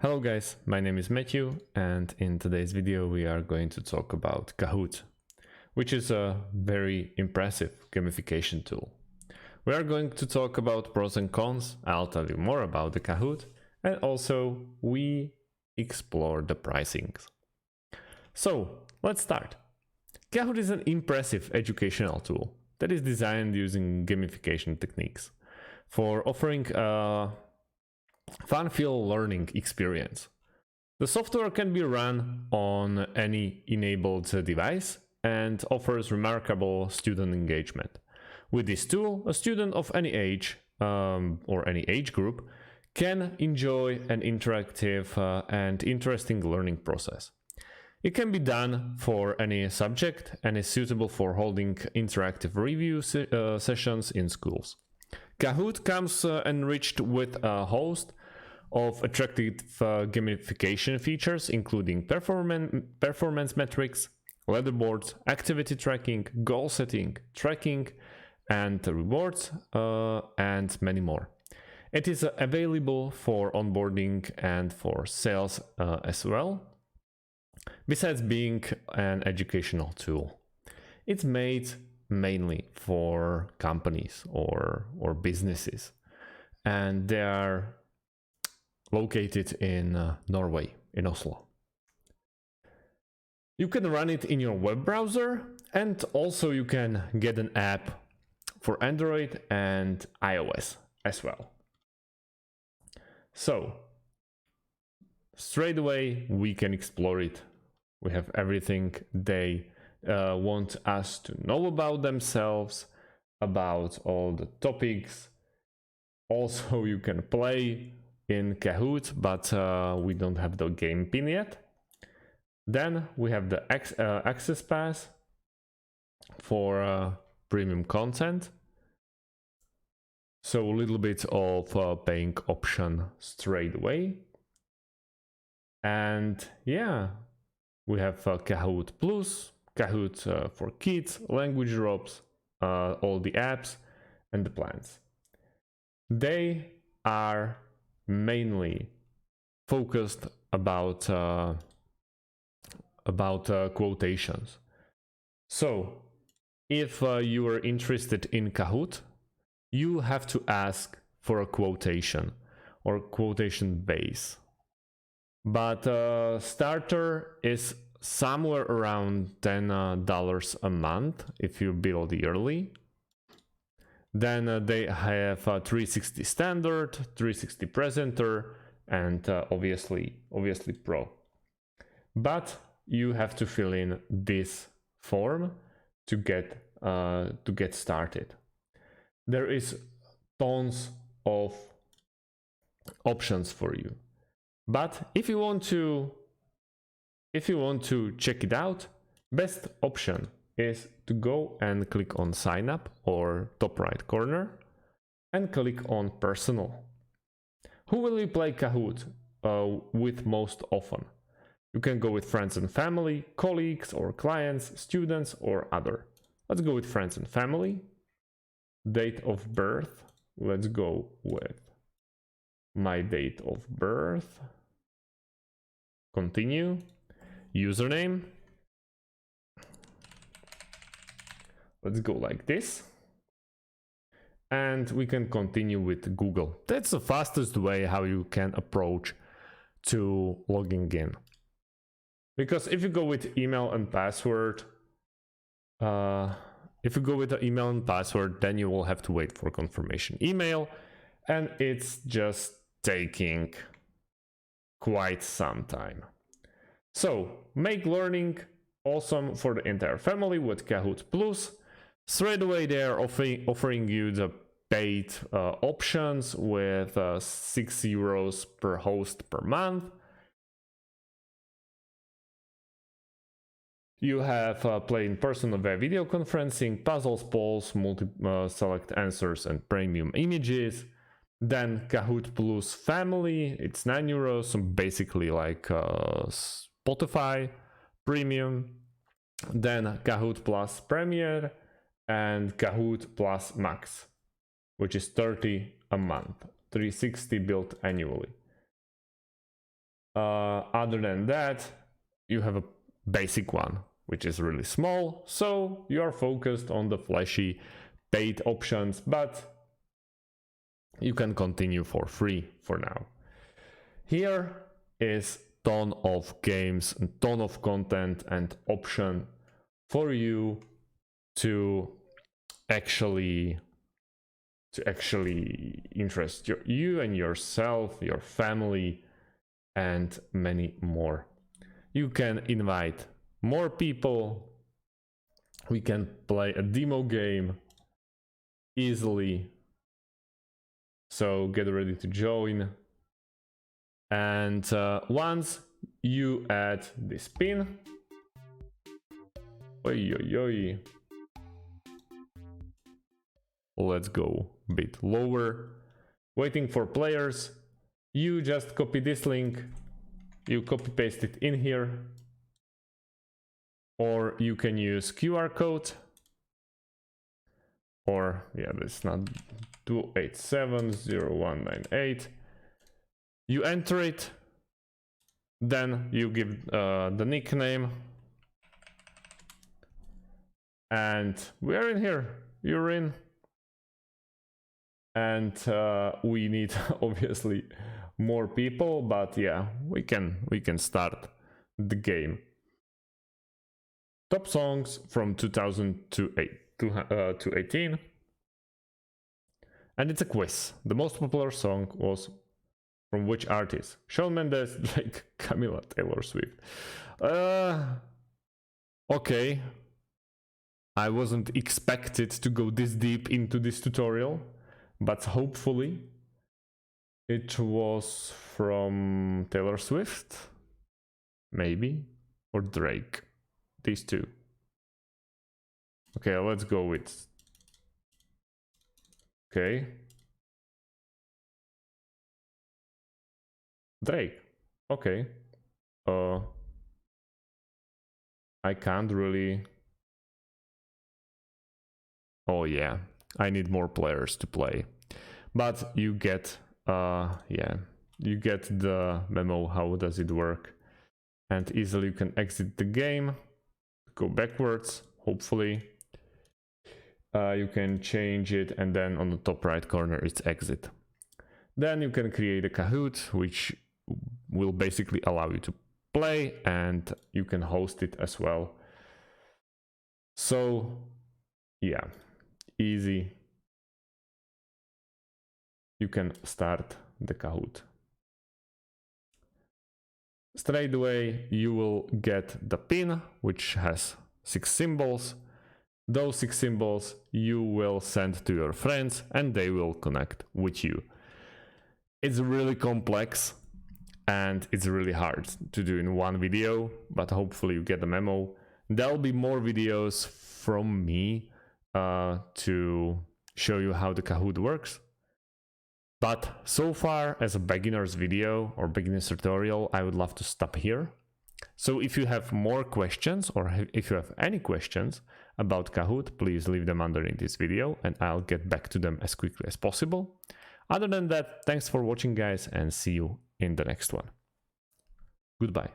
Hello guys, my name is Matthew, and in today's video we are going to talk about Kahoot, which is a very impressive gamification tool. We are going to talk about pros and cons, I'll tell you more about the Kahoot, and also we explore the pricings. So let's start. Kahoot is an impressive educational tool that is designed using gamification techniques for offering a fun-filled learning experience. The software can be run on any enabled device and offers remarkable student engagement. With this tool, a student of any age or any age group can enjoy an interactive and interesting learning process. It can be done for any subject and is suitable for holding interactive review sessions in schools. Kahoot comes enriched with a host of attractive gamification features, including performance metrics, leaderboards, activity tracking, goal setting, tracking, and rewards, and many more. It is available for onboarding and for sales as well. Besides being an educational tool, it's made mainly for companies or businesses, and they are located in Norway, in Oslo. You can run it in your web browser, and also you can get an app for Android and iOS as well. So straight away we can explore it. We have everything they want us to know about themselves, about all the topics. Also you can play in Kahoot, but we don't have the game pin yet. Then we have the access pass for premium content. So a little bit of paying option straight away. And yeah, we have Kahoot Plus, Kahoot for kids, language drops, all the apps and the plans. They are mainly focused about quotations. So if you are interested in Kahoot, you have to ask for a quotation or quotation base. But starter is somewhere around $10 a month if you build yearly. Then they have 360 standard, 360 presenter, and obviously pro. But you have to fill in this form to get started. There is tons of options for you. But if you want to check it out, best option is to go and click on sign up or top right corner and click on personal. Who will you play Kahoot with most often? You can go with friends and family, colleagues or clients, students or other. Let's go with friends and family. Date of birth. Let's go with my date of birth. Continue. Username. Let's go like this. And we can continue with Google. That's the fastest way how you can approach to logging in. Because if you go with email and password, then you will have to wait for confirmation email, and it's just taking quite some time. So make learning awesome for the entire family with Kahoot Plus. Straight away they are offering you the paid options with €6 per host per month. You have play in person via video conferencing, puzzles, polls, select answers and premium images. Then Kahoot Plus Family, it's €9, so basically like Spotify Premium. Then Kahoot Plus Premier and Kahoot Plus Max, which is $30 a month, 360 billed annually. Other than that, you have a basic one, which is really small, so you are focused on the flashy paid options, but you can continue for free for now. Here is ton of games and ton of content and option for you to actually interest you and yourself, your family, and many more. You can invite more people. We can play a demo game easily. So get ready to join. And once you add this pin, let's go a bit lower. Waiting for players. You just copy this link. You copy paste it in here. Or you can use QR code. Or yeah, that's not 2870198. You enter it, then you give the nickname, and we're in here. You're in, and we need obviously more people, but yeah, we can start the game. Top songs from 2000 to 18, and it's a quiz. The most popular song was from which artist? Shawn Mendes, Drake, Camila, Taylor Swift. Okay. I wasn't expected to go this deep into this tutorial, but hopefully it was from Taylor Swift, maybe, or Drake. These two. Okay, let's go with. Okay. Drake. Okay. I can't really. Oh yeah, I need more players to play. But you get yeah, you get the memo. How does it work? And easily you can exit the game, go backwards, hopefully. You can change it, and then on the top right corner it's exit. Then you can create a Kahoot, which will basically allow you to play, and you can host it as well. So yeah, easy. You can start the Kahoot. Straight away you will get the pin, which has 6 symbols. Those 6 symbols you will send to your friends and they will connect with you. It's really complex and it's really hard to do in one video, but hopefully you get the memo. There'll be more videos from me to show you how the Kahoot works. But so far, as a beginner's video or beginner's tutorial, I would love to stop here. So if you have more questions, or if you have any questions about Kahoot, please leave them underneath this video and I'll get back to them as quickly as possible. Other than that, thanks for watching guys, and see you in the next one. Goodbye.